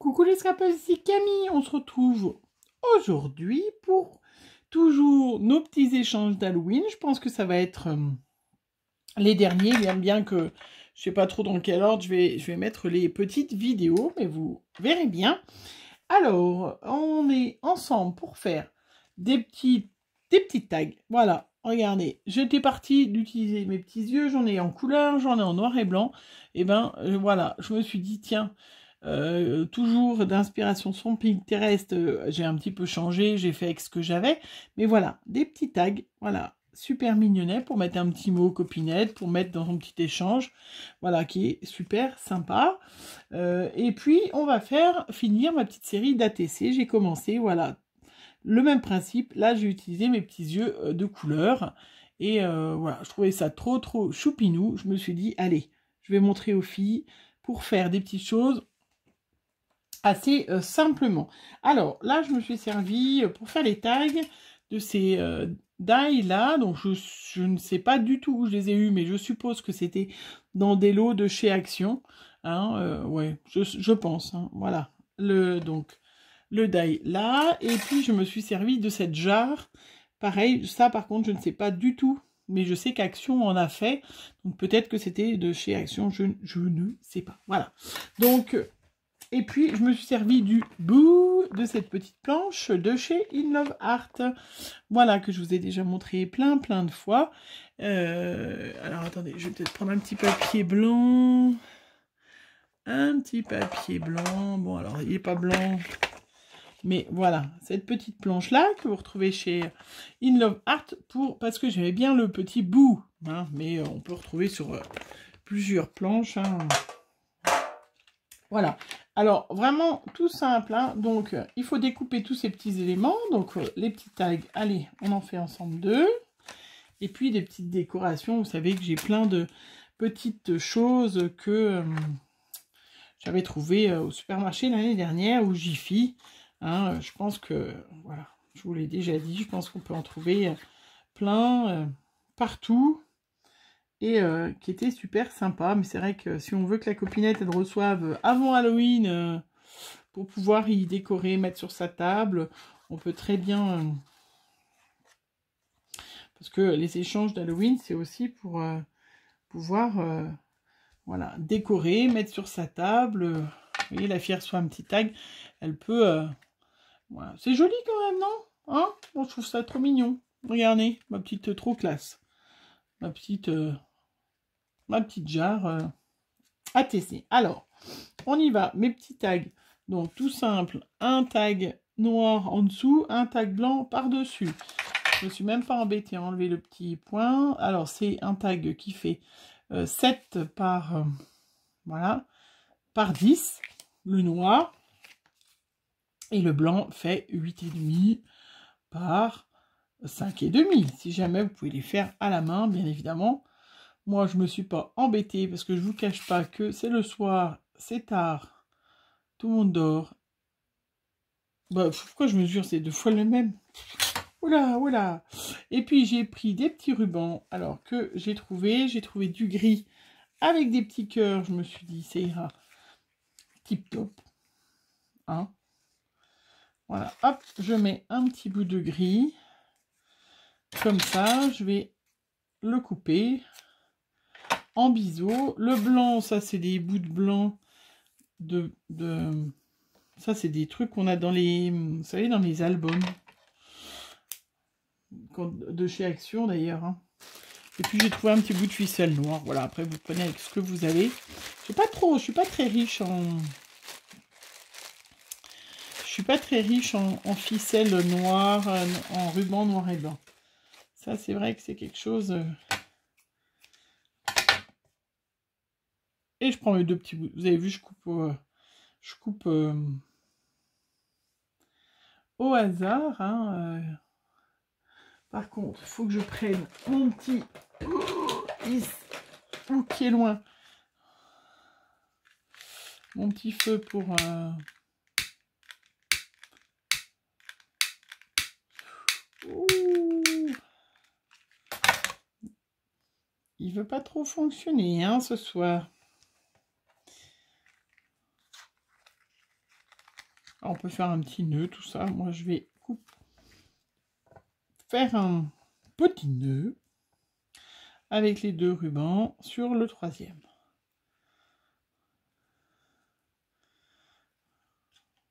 Coucou les scrapers, ici Camille, on se retrouve aujourd'hui pour toujours nos petits échanges d'Halloween. Je pense que ça va être les derniers, bien que je sais pas trop dans quel ordre je vais mettre les petites vidéos, mais vous verrez bien. Alors, on est ensemble pour faire des petits tags. Voilà, regardez, j'étais partie d'utiliser mes petits yeux, j'en ai en couleur, j'en ai en noir et blanc. Et ben voilà, je me suis dit, tiens, toujours d'inspiration son Pinterest, j'ai un petit peu changé, j'ai fait avec ce que j'avais. Mais voilà, des petits tags, voilà, super mignonnets pour mettre un petit mot copinette, pour mettre dans un petit échange, voilà, qui est super sympa. Et puis, on va finir ma petite série d'ATC. J'ai commencé, voilà, le même principe. Là, j'ai utilisé mes petits yeux de couleur. Et voilà, je trouvais ça trop choupinou. Je me suis dit, allez, je vais montrer aux filles pour faire des petites choses assez simplement. Alors, là, je me suis servi pour faire les tags de ces die là. Donc, je ne sais pas du tout où je les ai eus, mais je suppose que c'était dans des lots de chez Action. Hein, ouais, je pense. Hein, voilà. Donc, le die là. Et puis, je me suis servi de cette jarre. Pareil, ça, par contre, je ne sais pas du tout. Mais je sais qu'Action en a fait. Donc, peut-être que c'était de chez Action. Je ne sais pas. Voilà. Donc... Et puis, je me suis servi du bout de cette petite planche de chez In Love Art. Voilà, que je vous ai déjà montré plein de fois. Alors, attendez, je vais peut-être prendre un petit papier blanc. Un petit papier blanc. Bon, alors, il n'est pas blanc. Mais voilà, cette petite planche-là que vous retrouvez chez In Love Art parce que j'aimais bien le petit bout. Hein, mais on peut retrouver sur plusieurs planches. Hein. Voilà. Alors, vraiment tout simple. Hein. Donc, il faut découper tous ces petits éléments. Donc, les petits tags, allez, on en fait ensemble deux. Et puis, des petites décorations. Vous savez que j'ai plein de petites choses que j'avais trouvées au supermarché l'année dernière ou Jiffy. Hein, je pense que, voilà, je vous l'ai déjà dit, je pense qu'on peut en trouver plein partout. Et qui était super sympa. Mais c'est vrai que si on veut que la copinette, elle reçoive avant Halloween, pour pouvoir y décorer, mettre sur sa table, on peut très bien... parce que les échanges d'Halloween, c'est aussi pour pouvoir voilà, décorer, mettre sur sa table. Vous voyez, la fille reçoit un petit tag. Elle peut... voilà. C'est joli quand même, non hein bon, je trouve ça trop mignon. Regardez, ma petite trop classe. Ma petite jarre ATC. Alors, on y va. Mes petits tags. Donc, tout simple. Un tag noir en dessous, un tag blanc par-dessus. Je ne me suis même pas embêtée à enlever le petit point. Alors, c'est un tag qui fait 7 par, voilà, par 10, le noir. Et le blanc fait 8,5 par 5,5. Si jamais, vous pouvez les faire à la main, bien évidemment. Moi, je ne me suis pas embêtée parce que je ne vous cache pas que c'est le soir, c'est tard, tout le monde dort. Bah, pourquoi je mesure ces deux fois le même? Oula, oula. Et puis, j'ai pris des petits rubans. Alors que j'ai trouvé du gris avec des petits cœurs. Je me suis dit, c'est tip top. Hein? Voilà, hop, je mets un petit bout de gris. Comme ça, je vais le couper en biseau. Le blanc, ça, c'est des bouts de blanc ça, c'est des trucs qu'on a dans les... Vous savez, dans les albums. De chez Action, d'ailleurs. Hein. Et puis, j'ai trouvé un petit bout de ficelle noire. Voilà, après, vous prenez avec ce que vous avez. Je suis pas très riche en... Je suis pas très riche en ficelle noire, en ruban noir et blanc. Ça, c'est vrai que c'est quelque chose... Et je prends mes deux petits bouts. Vous avez vu, je coupe au hasard. Hein, Par contre, il faut que je prenne mon petit... qui est loin. Mon petit feu pour... Il veut pas trop fonctionner, hein, ce soir. Alors, on peut faire un petit nœud, tout ça. Moi, je vais faire un petit nœud avec les 2 rubans sur le 3e.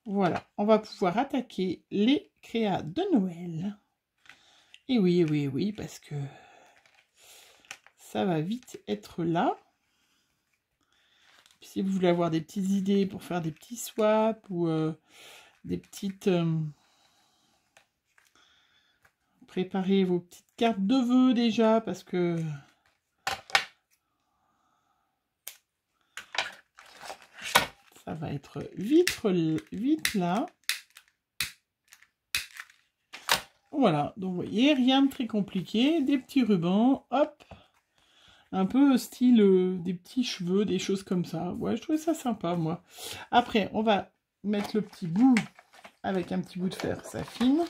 Voilà, on va pouvoir attaquer les créas de Noël. Et oui, oui, oui, parce que ça va vite être là. Puis si vous voulez avoir des petites idées pour faire des petits swaps ou des petites... préparez vos petites cartes de vœux déjà, parce que... ça va être vite là. Voilà, donc vous voyez, rien de très compliqué, des petits rubans, hop, un peu style des petits cheveux, des choses comme ça. Ouais, je trouvais ça sympa, moi. Après, on va mettre le petit bout avec un petit bout de fer saphine.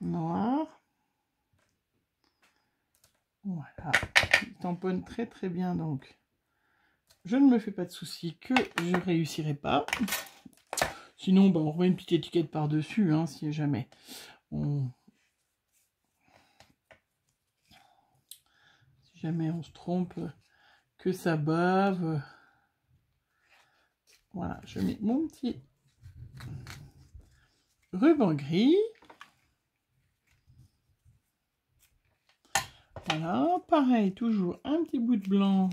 Noir. Voilà, il tamponne très très bien, donc je ne me fais pas de soucis que je ne réussirai pas. Sinon, bah, on remet une petite étiquette par-dessus, hein, si jamais on... si jamais on se trompe, que ça bave. Voilà, je mets mon petit ruban gris. Voilà, pareil, toujours un petit bout de blanc,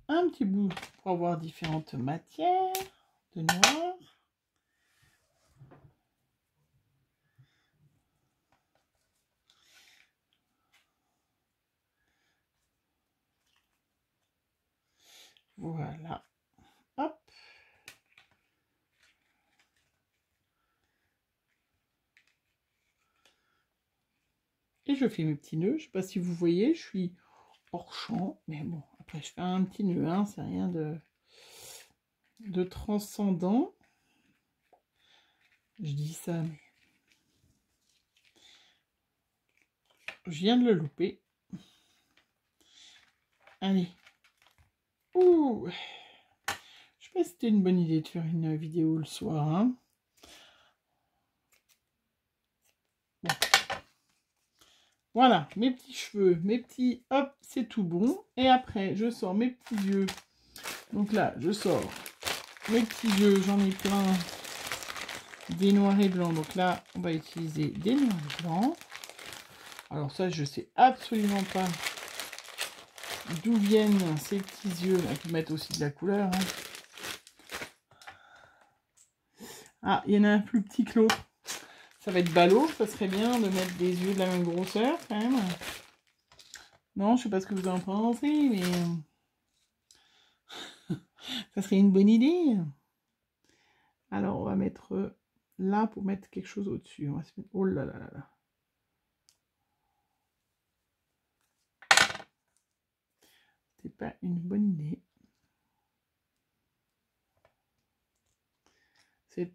un petit bout pour avoir différentes matières de noir. Voilà, hop. Et je fais mes petits nœuds. Je ne sais pas si vous voyez, je suis hors champ, mais bon, après je fais un petit nœud, hein, c'est rien de transcendant. Je dis ça, mais je viens de le louper. Allez. Ouh. Je sais pas si c'était une bonne idée de faire une vidéo le soir, hein. Bon. Voilà, mes petits cheveux, mes petits... Hop, c'est tout bon. Et après, je sors mes petits yeux. Donc là, je sors mes petits yeux. J'en ai plein des noirs et blancs. Donc là, on va utiliser des noirs et blancs. Alors ça, je sais absolument pas d'où viennent ces petits yeux. Là, qui mettent aussi de la couleur. Hein. Ah, il y en a un plus petit que l'autre. Ça va être ballot, ça serait bien de mettre des yeux de la même grosseur, quand même. Non, je sais pas ce que vous en pensez, mais... ça serait une bonne idée. Alors, on va mettre là pour mettre quelque chose au-dessus. On va se mettre... Oh là là là là. C'est pas une bonne idée. C'est...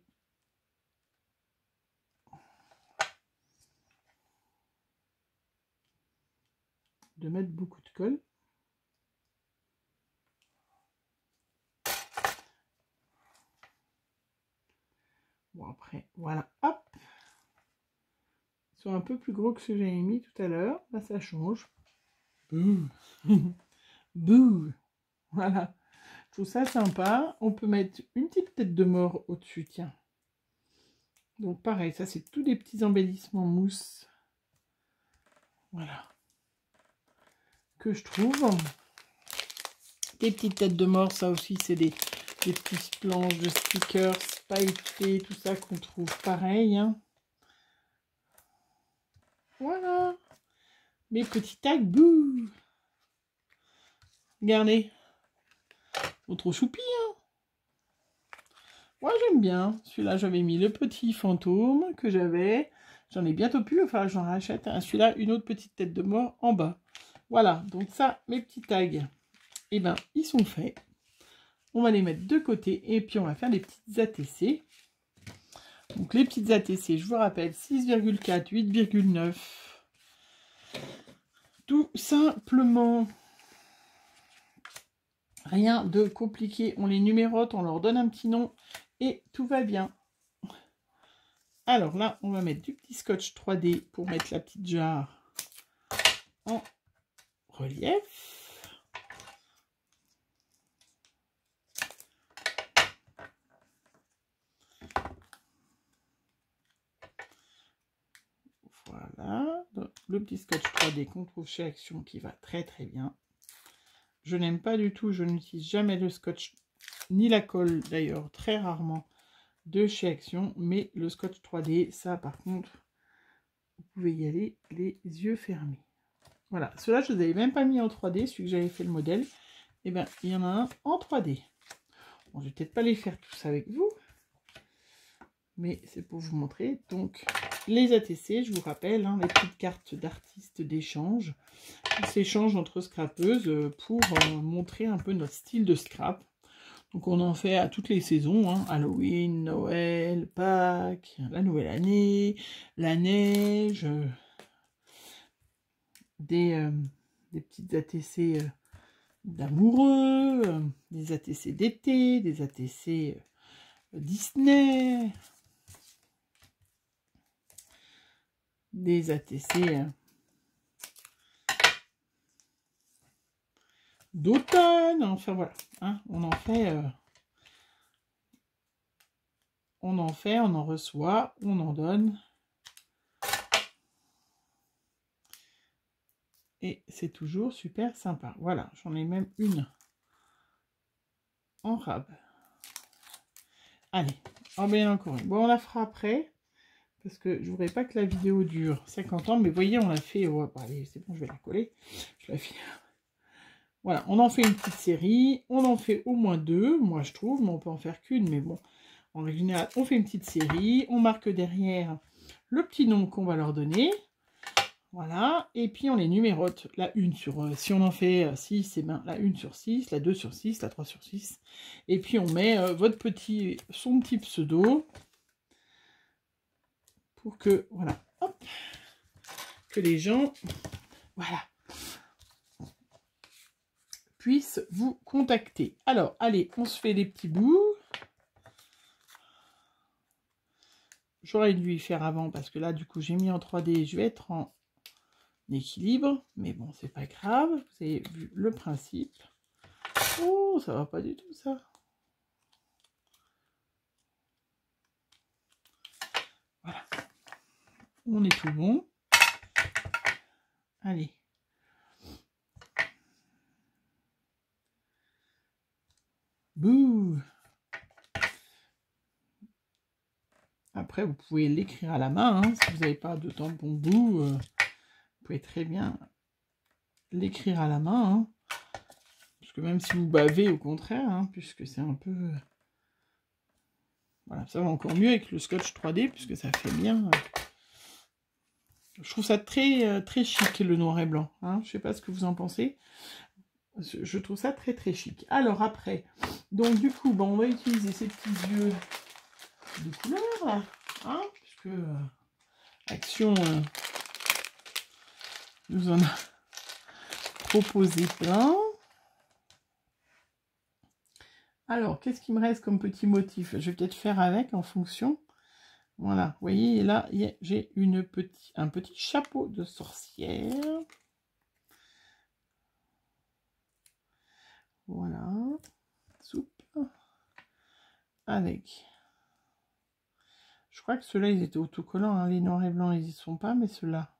de mettre beaucoup de colle. Bon, après, voilà, hop. Ils sont un peu plus gros que ce que j'avais mis tout à l'heure. Là, ça change. Bouh. Bouh. Voilà. Je trouve ça sympa. On peut mettre une petite tête de mort au-dessus, tiens. Donc, pareil, ça, c'est tous des petits embellissements mousse. Voilà. Que je trouve. Des petites têtes de mort, ça aussi, c'est des petites planches de stickers pailletés, tout ça qu'on trouve pareil. Hein. Voilà. Mes petits tags, bouh. Regardez. Trop choupi, hein. Moi, j'aime bien. Celui-là, j'avais mis le petit fantôme que j'avais. J'en ai bientôt plus, enfin, j'en rachète. Hein. Celui-là, une autre petite tête de mort en bas. Voilà, donc ça, mes petits tags, eh ben, ils sont faits. On va les mettre de côté et puis on va faire des petites ATC. Donc les petites ATC, je vous rappelle, 6,4, 8,9. Tout simplement. Rien de compliqué. On les numérote, on leur donne un petit nom et tout va bien. Alors là, on va mettre du petit scotch 3D pour mettre la petite jarre en relief. Voilà, donc, le petit scotch 3D qu'on trouve chez Action qui va très très bien. Je n'aime pas du tout, je n'utilise jamais le scotch, ni la colle d'ailleurs, très rarement, de chez Action, mais le scotch 3D, ça par contre, vous pouvez y aller les yeux fermés. Voilà, ceux-là je ne les avais même pas mis en 3D, celui que j'avais fait le modèle, et bien il y en a un en 3D. Bon, je vais peut-être pas les faire tous avec vous, mais c'est pour vous montrer. Donc les ATC, je vous rappelle, hein, les petites cartes d'artistes d'échange, qui s'échangent entre scrapeuses pour montrer un peu notre style de scrap. Donc on en fait à toutes les saisons, hein, Halloween, Noël, Pâques, la nouvelle année, la neige, des petites ATC d'amoureux, des ATC d'été, des ATC Disney, des ATC d'automne, enfin voilà, hein, on en fait, on en reçoit, on en donne. Et c'est toujours super sympa. Voilà, j'en ai même une en rab. Allez, oh ben encore une. Bon, on la fera après, parce que je voudrais pas que la vidéo dure 50 ans, mais voyez, on l'a fait, oh, allez, c'est bon, je vais la coller. Je la fais. Voilà, on en fait une petite série, on en fait au moins 2, moi je trouve, mais on peut en faire qu'une, mais bon, en général, on fait une petite série, on marque derrière le petit nom qu'on va leur donner. Voilà, et puis on les numérote, la 1 sur, si on en fait 6, et bien la 1 sur 6, la 2 sur 6, la 3 sur 6. Et puis on met son petit pseudo, pour que, voilà, hop, que les gens, voilà, puissent vous contacter. Alors, allez, on se fait les petits bouts. J'aurais dû y faire avant, parce que là, du coup, j'ai mis en 3D, je vais être en équilibre, mais bon, c'est pas grave, vous avez vu le principe. Oh, ça va pas du tout, ça. Voilà. On est tout bon. Allez. Bouh. Après, vous pouvez l'écrire à la main, hein, si vous n'avez pas de tampon bout, vous pouvez très bien l'écrire à la main, hein. Parce que même si vous bavez, au contraire, hein, puisque c'est un peu... Voilà, ça va encore mieux avec le scotch 3D, puisque ça fait bien... Je trouve ça très, très chic, le noir et blanc. Hein. Je ne sais pas ce que vous en pensez. Je trouve ça très, très chic. Alors, après, donc du coup, bon, on va utiliser ces petits yeux de couleur, là. Hein, puisque Action nous en a proposé plein. Alors, qu'est-ce qui me reste comme petit motif? Je vais peut-être faire avec en fonction. Voilà, vous voyez, là, j'ai un petit chapeau de sorcière. Voilà. Soupe. Avec. Je crois que ceux-là, ils étaient autocollants. Hein. Les noirs et blancs, ils y sont pas, mais ceux-là.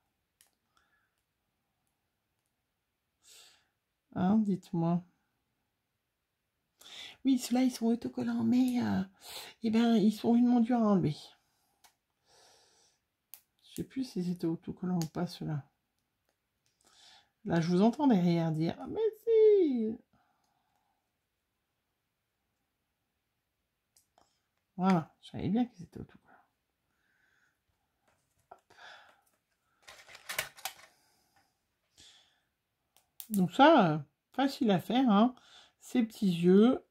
Hein, dites-moi. Oui, ceux-là, ils sont autocollants, mais eh ben, ils sont une durs à enlever. Je sais plus si c'était autocollant ou pas, ceux-là. Là, je vous entends derrière dire « Ah, mais si !» Voilà, je savais bien qu'ils étaient autocollants. Donc ça, facile à faire, hein. Ces petits yeux.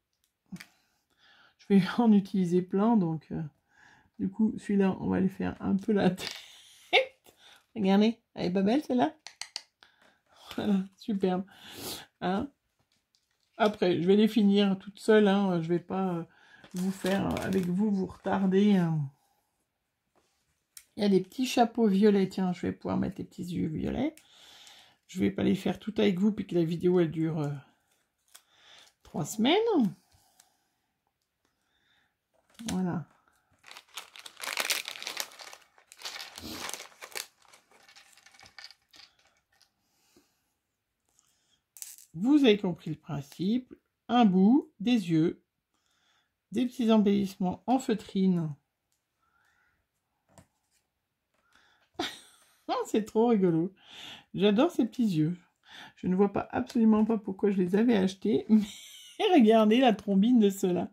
Je vais en utiliser plein, donc du coup, celui-là, on va lui faire un peu la tête. Regardez, elle est pas belle celle-là? Voilà, superbe. Hein, après. Je vais les finir toute seule, hein. Je vais pas vous faire avec vous, vous retarder. Il y a des petits chapeaux violets, tiens, je vais pouvoir mettre les petits yeux violets. Je vais pas les faire tout avec vous, puis que la vidéo, elle dure 3 semaines. Voilà. Vous avez compris le principe. Un bout, des yeux, des petits embellissements en feutrine. Oh, c'est trop rigolo. J'adore ces petits yeux. Je ne vois pas absolument pas pourquoi je les avais achetés, mais regardez la trombine de ceux-là.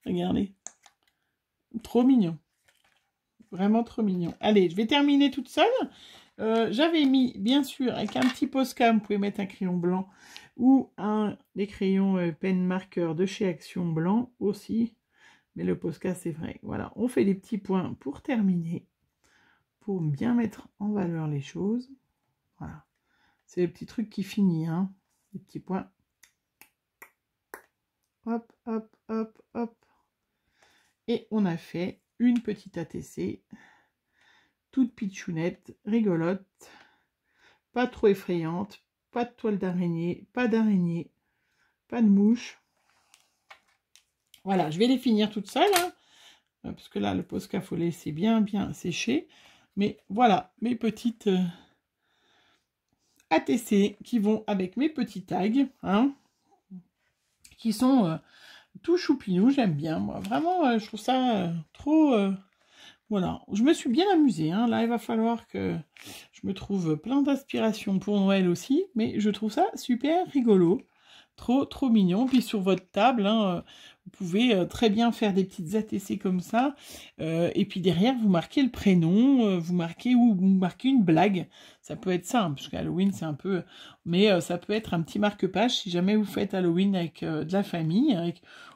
Regardez. Trop mignon. Vraiment trop mignon. Allez, je vais terminer toute seule. J'avais mis, bien sûr, avec un petit Posca, vous pouvez mettre un crayon blanc ou des crayons pen marqueur de chez Action blanc aussi. Mais le Posca, c'est vrai. Voilà, on fait des petits points pour terminer, pour bien mettre en valeur les choses. Voilà. C'est le petit truc qui finit, hein. Les petits points. Hop, hop, hop, hop. Et on a fait une petite ATC. Toute pitchounette, rigolote. Pas trop effrayante. Pas de toile d'araignée. Pas d'araignée. Pas de mouche. Voilà, je vais les finir toutes seules. Hein, parce que là, le Posca, il faut laisser bien sécher. Mais voilà, mes petites ATC qui vont avec mes petits tags. Hein, qui sont tout choupinou, j'aime bien. Moi, vraiment, je trouve ça trop... voilà, je me suis bien amusée. Hein. Là, il va falloir que je me trouve plein d'inspiration pour Noël aussi. Mais je trouve ça super rigolo. Trop mignon. Puis sur votre table, hein, vous pouvez très bien faire des petites ATC comme ça. Et puis derrière, vous marquez le prénom, vous marquez une blague. Ça peut être ça, hein, parce qu'Halloween, c'est un peu... Mais ça peut être un petit marque-page si jamais vous faites Halloween avec de la famille,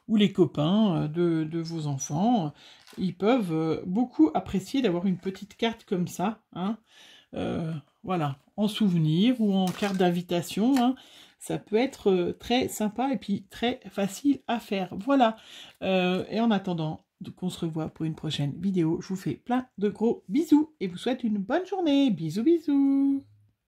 ou les copains de vos enfants. Ils peuvent beaucoup apprécier d'avoir une petite carte comme ça. Hein, voilà, en souvenir ou en carte d'invitation. Hein. Ça peut être très sympa et puis très facile à faire. Voilà. Et en attendant qu'on se revoie pour une prochaine vidéo, je vous fais plein de gros bisous et vous souhaite une bonne journée. Bisous, bisous.